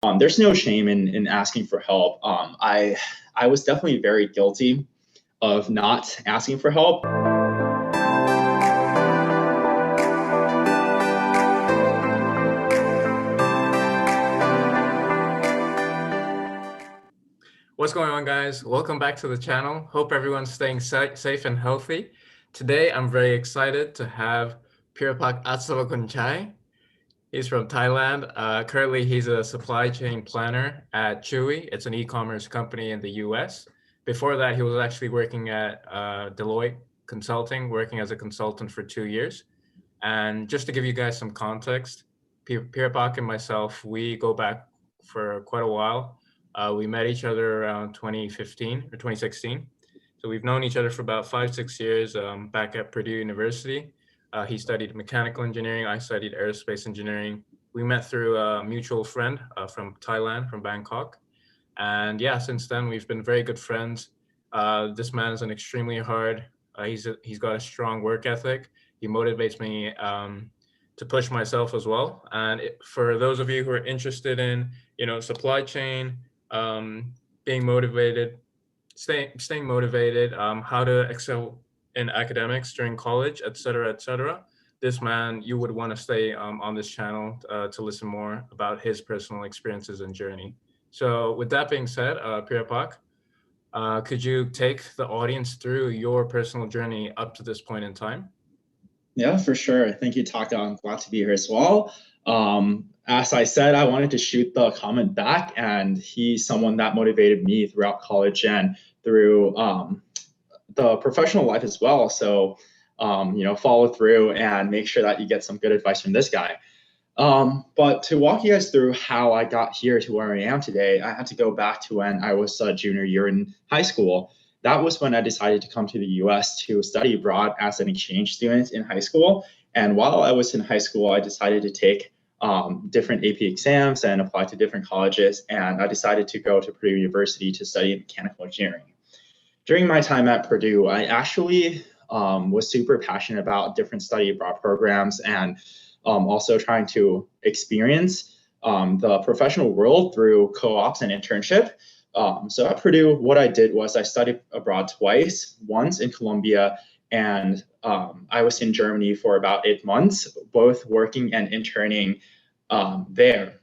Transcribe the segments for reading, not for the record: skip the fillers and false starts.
There's no shame in asking for help. I was definitely very guilty of not asking for help. What's going on, guys? Welcome back to the channel. Hope everyone's staying safe and healthy. Today, I'm very excited to have Peerapak Adsavakulchai. He's from Thailand. Currently, he's a supply chain planner at Chewy. It's an e-commerce company in the US. Before that, he was actually working at Deloitte Consulting, working as a consultant for 2 years. And just to give you guys some context, Peerapak and myself, we go back for quite a while. We met each other around 2015 or 2016. So we've known each other for about 5-6 years back at Purdue University. He studied mechanical engineering. I studied aerospace engineering. We met through a mutual friend from Thailand, from Bangkok. And yeah, since then, we've been very good friends. This man is an extremely hard, he's got a strong work ethic. He motivates me to push myself as well. And for those of you who are interested in, supply chain, being motivated, staying motivated, how to excel in academics during college, et cetera, this man, you would want to stay on this channel to listen more about his personal experiences and journey. So with that being said, Peerapak, could you take the audience through your personal journey up to this point in time? Yeah, for sure. Thank you, Taka. I'm glad to be here as well. As I said, I wanted to shoot the comment back, and he's someone that motivated me throughout college and through the professional life as well. So, follow through and make sure that you get some good advice from this guy. But to walk you guys through how I got here to where I am today, I had to go back to when I was a junior year in high school. That was when I decided to come to the US to study abroad as an exchange student in high school. And while I was in high school, I decided to take different AP exams and apply to different colleges. And I decided to go to Purdue University to study mechanical engineering. During my time at Purdue, I actually was super passionate about different study abroad programs and also trying to experience the professional world through co-ops and internship. So at Purdue, what I did was I studied abroad twice, once in Colombia, and I was in Germany for about 8 months, both working and interning there.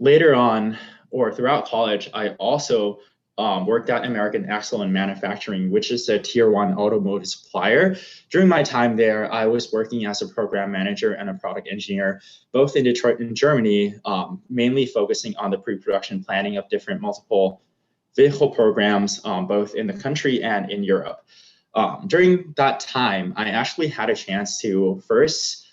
Later on, or throughout college, I also worked at American Axle and Manufacturing, which is a tier 1 automotive supplier. During my time there, I was working as a program manager and a product engineer, both in Detroit and Germany, mainly focusing on the pre-production planning of different multiple vehicle programs, both in the country and in Europe. During that time, I actually had a chance to first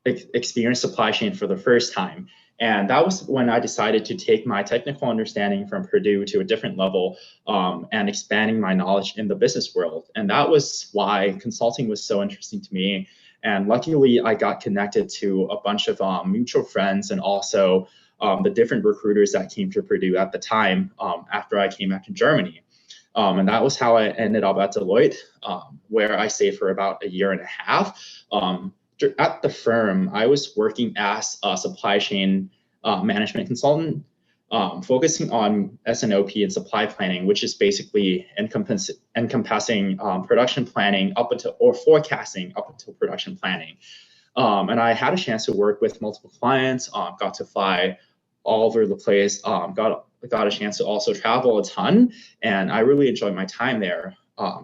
experience supply chain for the first time. And that was when I decided to take my technical understanding from Purdue to a different level and expanding my knowledge in the business world. And that was why consulting was so interesting to me. And luckily, I got connected to a bunch of mutual friends and also the different recruiters that came to Purdue at the time after I came back to Germany. And that was how I ended up at Deloitte, where I stayed for about 1.5 years. At the firm, I was working as a supply chain management consultant, focusing on S&OP and supply planning, which is basically encompassing production planning up until, or forecasting up until production planning. And I had a chance to work with multiple clients, got to fly all over the place, got a chance to also travel a ton, and I really enjoyed my time there.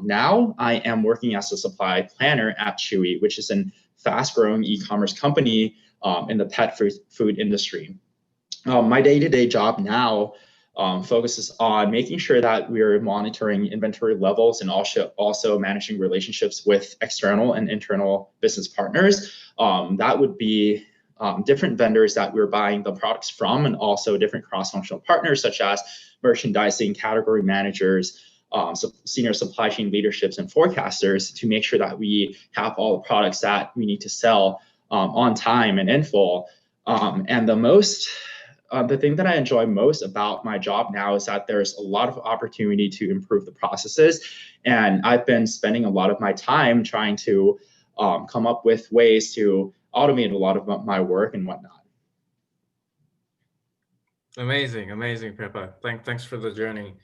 Now I am working as a supply planner at Chewy, which is an fast-growing e-commerce company in the pet food industry. My day-to-day job now focuses on making sure that we're monitoring inventory levels and also managing relationships with external and internal business partners. That would be different vendors that we're buying the products from, and also different cross-functional partners such as merchandising, category managers, senior supply chain leaderships and forecasters to make sure that we have all the products that we need to sell on time and in full. And the thing that I enjoy most about my job now is that there's a lot of opportunity to improve the processes. And I've been spending a lot of my time trying to come up with ways to automate a lot of my work and whatnot. Amazing, amazing, Pepa. Thanks for the journey.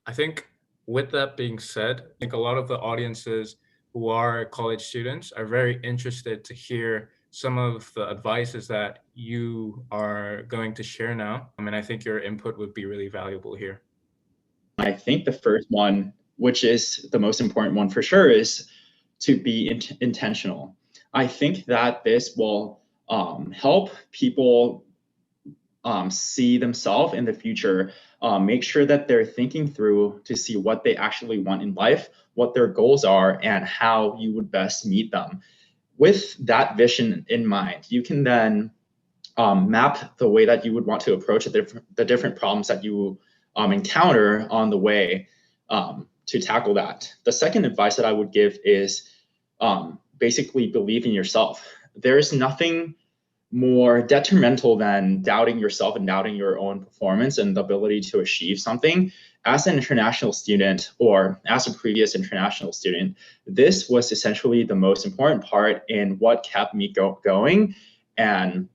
I think with that being said, I think a lot of the audiences who are college students are very interested to hear some of the advices that you are going to share now. I mean, I think your input would be really valuable here. I think the first one, which is the most important one for sure, is to be intentional. I think that this will help people see themselves in the future, make sure that they're thinking through to see what they actually want in life, what their goals are, and how you would best meet them. With that vision in mind, you can then map the way that you would want to approach the different problems that you encounter on the way to tackle that. The second advice that I would give is basically believe in yourself. There's nothing more detrimental than doubting yourself and doubting your own performance and the ability to achieve something. As an international student, or as a previous international student, this was essentially the most important part in what kept me going. And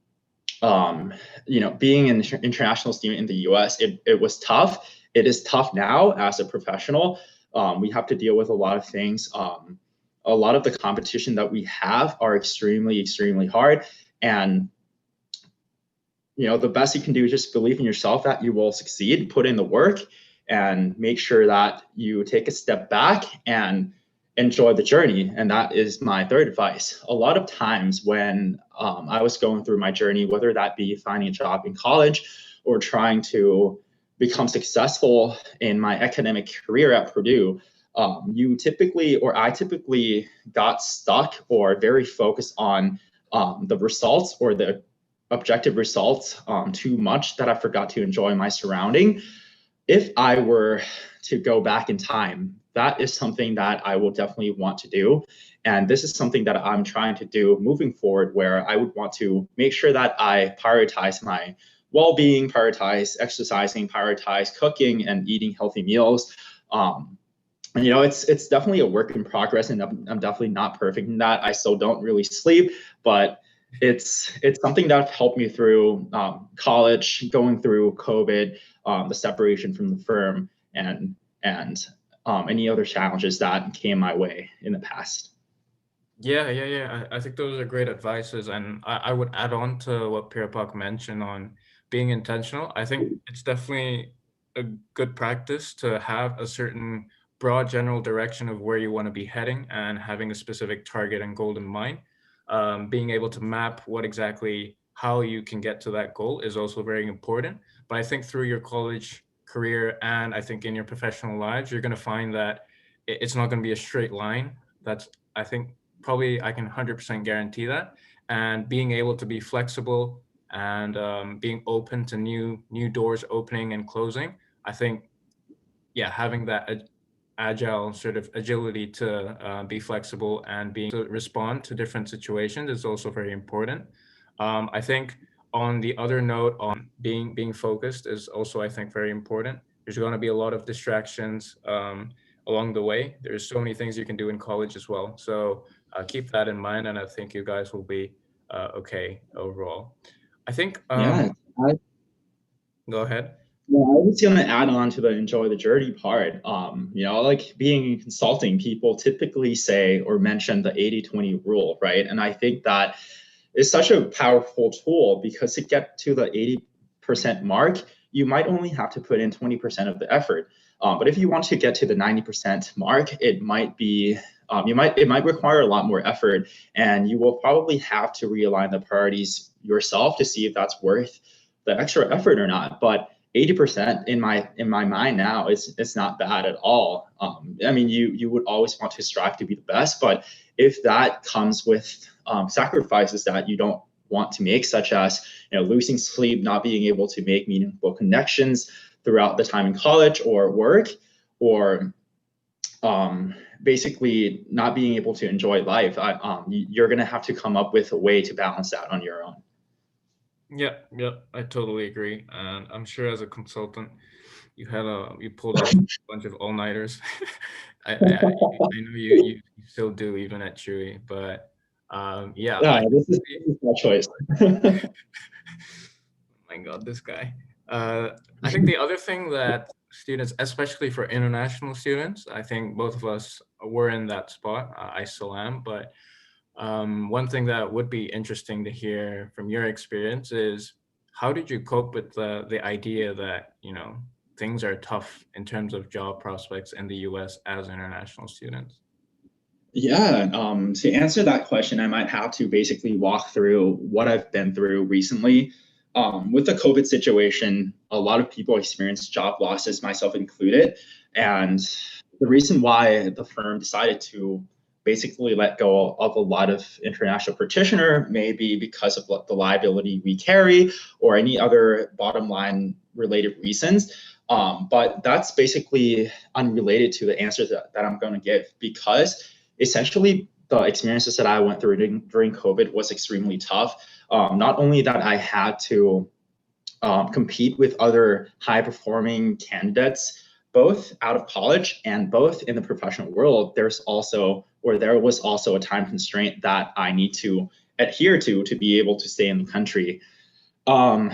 being an international student in the US, it was tough. It is tough now as a professional. We have to deal with a lot of things. A lot of the competition that we have are extremely, extremely hard. And the best you can do is just believe in yourself that you will succeed, put in the work, and make sure that you take a step back and enjoy the journey. And that is my third advice. A lot of times when I was going through my journey, whether that be finding a job in college or trying to become successful in my academic career at Purdue, I typically got stuck or very focused on the results or the objective results too much that I forgot to enjoy my surrounding. If I were to go back in time, that is something that I will definitely want to do. And this is something that I'm trying to do moving forward, where I would want to make sure that I prioritize my well-being, prioritize exercising, prioritize cooking and eating healthy meals. It's definitely a work in progress, and I'm definitely not perfect in that. I still don't really sleep, but it's something that helped me through college, going through COVID, the separation from the firm, and any other challenges that came my way in the past. Yeah. I think those are great advices, and I would add on to what Peerapak mentioned on being intentional. I think it's definitely a good practice to have a certain broad general direction of where you want to be heading and having a specific target and goal in mind. Being able to map how you can get to that goal is also very important. But I think through your college career and I think in your professional lives, you're going to find that it's not going to be a straight line. That's, I think, probably I can 100% guarantee that. And being able to be flexible and being open to new doors opening and closing, I think, yeah, having that agile sort of agility to be flexible and being to respond to different situations is also very important. I think on the other note, on being focused is also, I think, very important. There's going to be a lot of distractions along the way. There's so many things you can do in college as well. So keep that in mind, and I think you guys will be okay overall. I think, Yeah. go ahead. Yeah, I was going to add on to the enjoy the journey part. Like being in consulting, people typically say or mention the 80-20 rule, right? And I think that is such a powerful tool, because to get to the 80% mark, you might only have to put in 20% of the effort. But if you want to get to the 90% mark, it might be it might require a lot more effort, and you will probably have to realign the priorities yourself to see if that's worth the extra effort or not. But 80% in my mind now, it's not bad at all. I mean, you would always want to strive to be the best, but if that comes with sacrifices that you don't want to make, such as losing sleep, not being able to make meaningful connections throughout the time in college or work, or basically not being able to enjoy life, you're going to have to come up with a way to balance that on your own. Yeah, I totally agree. And I'm sure as a consultant, you pulled off a bunch of all-nighters. I know you still do even at Chewy, but yeah, Yeah, this is my choice. my God, this guy. Uh, I think the other thing that students, especially for international students, I think both of us were in that spot. I still am, but one thing that would be interesting to hear from your experience is how did you cope with the idea that, things are tough in terms of job prospects in the US as international students? Yeah, to answer that question, I might have to basically walk through what I've been through recently. With the COVID situation, a lot of people experienced job losses, myself included. And the reason why the firm decided to basically let go of a lot of international practitioner may be because of the liability we carry or any other bottom line related reasons. But that's basically unrelated to the answer that I'm going to give, because essentially the experiences that I went through during COVID was extremely tough. Not only that I had to compete with other high performing candidates, both out of college and both in the professional world, there was also a time constraint that I need to adhere to be able to stay in the country. And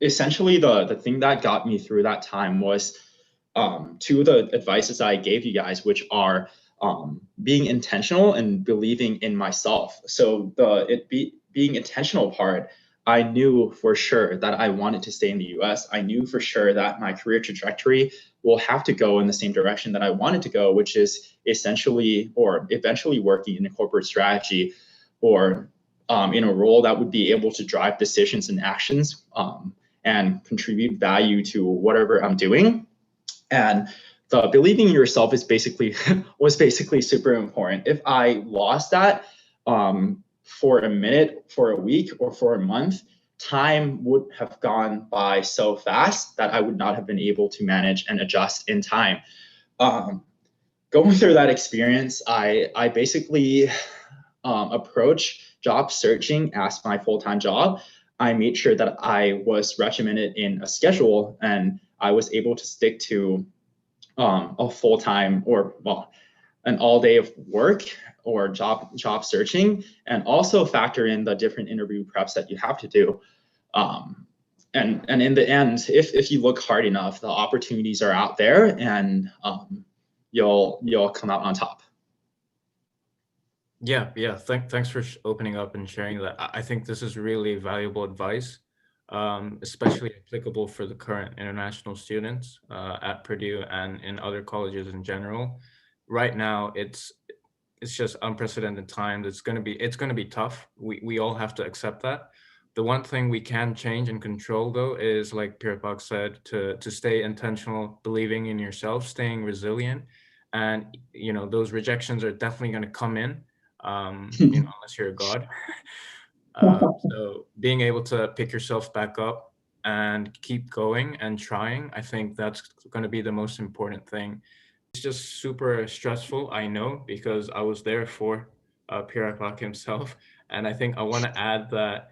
essentially the thing that got me through that time was two of the advices I gave you guys, which are being intentional and believing in myself. So being intentional part, I knew for sure that I wanted to stay in the US. I knew for sure that my career trajectory will have to go in the same direction that I wanted to go, which is essentially or eventually working in a corporate strategy or in a role that would be able to drive decisions and actions and contribute value to whatever I'm doing. And the believing in yourself is was basically super important. If I lost that for a minute, for a week, or for a month, time would have gone by so fast that I would not have been able to manage and adjust in time. Going through that experience, I basically approach job searching as my full-time job. I made sure that I was regimented in a schedule and I was able to stick to a full-time an all day of work or job searching, and also factor in the different interview preps that you have to do. And in the end, if you look hard enough, the opportunities are out there, and you'll come out on top. Yeah. Thanks for opening up and sharing that. I think this is really valuable advice, especially applicable for the current international students at Purdue and in other colleges in general. Right now, it's just unprecedented times. It's gonna be tough. We all have to accept that. The one thing we can change and control, though, is like Peerapak said, to stay intentional, believing in yourself, staying resilient, and those rejections are definitely going to come in, unless you're a god. So being able to pick yourself back up and keep going and trying, I think that's going to be the most important thing. It's just super stressful, I know, because I was there for Peerapak himself. And I think I want to add that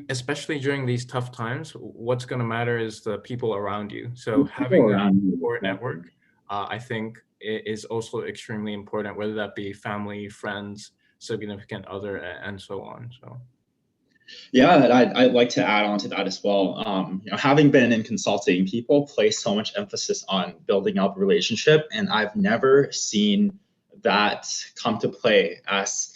especially during these tough times, what's going to matter is the people around you. So having that support network, I think is also extremely important, whether that be family, friends, significant other, and so on. So. Yeah, I'd like to add on to that as well. Having been in consulting, people place so much emphasis on building up relationship, and I've never seen that come to play as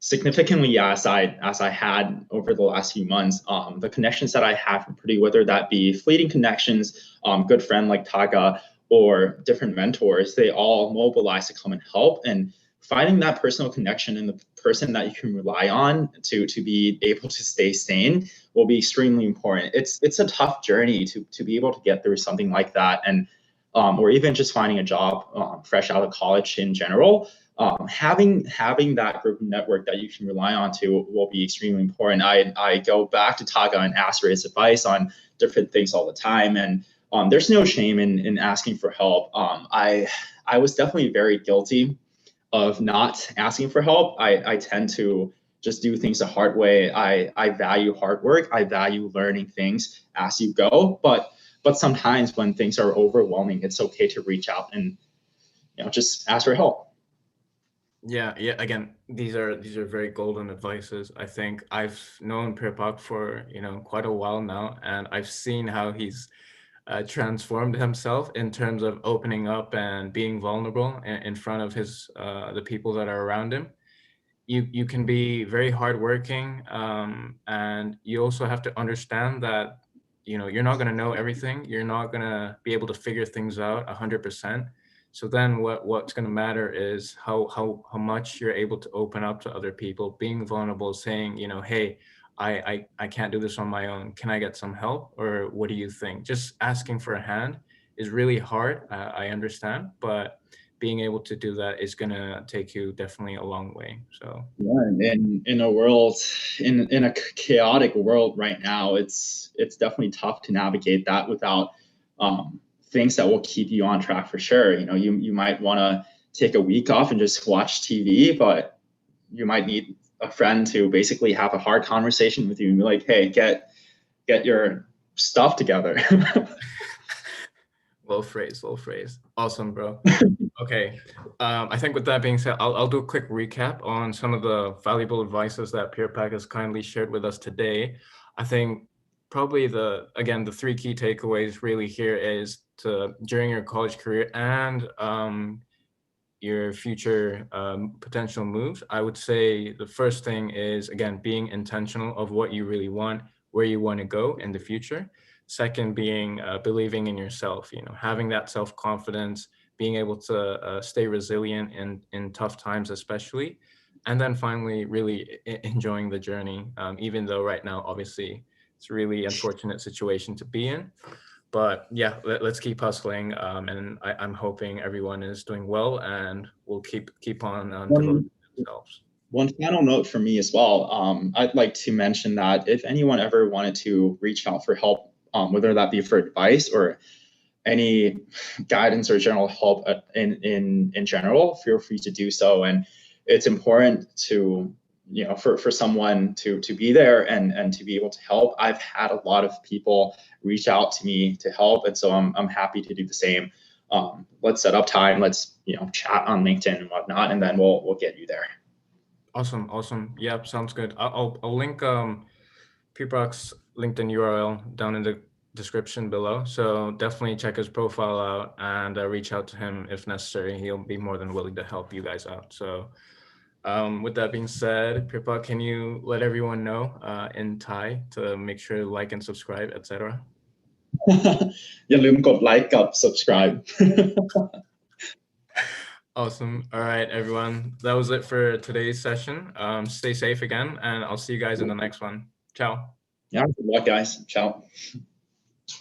significantly as I had over the last few months. The connections that I have from Purdue, whether that be fleeting connections, good friend like Taga, or different mentors, they all mobilize to come and help. And finding that personal connection and the person that you can rely on to be able to stay sane will be extremely important. It's a tough journey to be able to get through something like that, and or even just finding a job fresh out of college in general. Having that group network that you can rely on to will be extremely important. I go back to Taga and ask for his advice on different things all the time, and there's no shame in asking for help. I was definitely very guilty of not asking for help. I tend to just do things the hard way. I value hard work. I value learning things as you go. But sometimes when things are overwhelming, it's okay to reach out and just ask for help. Yeah, yeah. Again, these are very golden advices. I think I've known Peerapak for quite a while now, and I've seen how he's transformed himself in terms of opening up and being vulnerable in front of his the people that are around him. You can be very hardworking, and you also have to understand that you're not going to know everything. You're not going to be able to figure things out 100%. So then what's going to matter is how much you're able to open up to other people, being vulnerable, saying, hey, I can't do this on my own. Can I get some help? Or what do you think? Just asking for a hand is really hard. I understand, but being able to do that is going to take you definitely a long way. So Yeah, in a world, in a chaotic world right now, it's definitely tough to navigate that without things that will keep you on track for sure. You might want to take a week off and just watch TV, but you might need a friend to basically have a hard conversation with you and be like, hey, get your stuff together. well phrased, well phrased. Awesome, bro. Okay. I think with that being said, I'll do a quick recap on some of the valuable advices that Peerapak has kindly shared with us today. I think probably the three key takeaways really here is to during your college career and your future potential moves. I would say the first thing is, again, being intentional of what you really want, where you want to go in the future. Second being believing in yourself, having that self-confidence, being able to stay resilient in tough times, especially. And then finally, really enjoying the journey, even though right now, obviously, it's a really unfortunate situation to be in. But yeah, let's keep hustling, and I'm hoping everyone is doing well, and we'll keep on devoting one, themselves. one final note for me as well. I'd like to mention that if anyone ever wanted to reach out for help, whether that be for advice or any guidance or general help in general, feel free to do so. And it's important to for someone to be there and to be able to help. I've had a lot of people reach out to me to help, and so I'm happy to do the same. Let's set up time. Let's chat on LinkedIn and whatnot, and then we'll get you there. Awesome. Yep, sounds good. I'll link Peerapak's LinkedIn URL down in the description below. So definitely check his profile out and reach out to him if necessary. He'll be more than willing to help you guys out. So with that being said, Peerapak, can you let everyone know in Thai to make sure to like and subscribe, etc.? อย่าลืมกดไลค์กับ subscribe. Awesome. All right, everyone. That was it for today's session. Stay safe again, and I'll see you guys in the next one. Ciao. Yeah, good luck, guys. Ciao.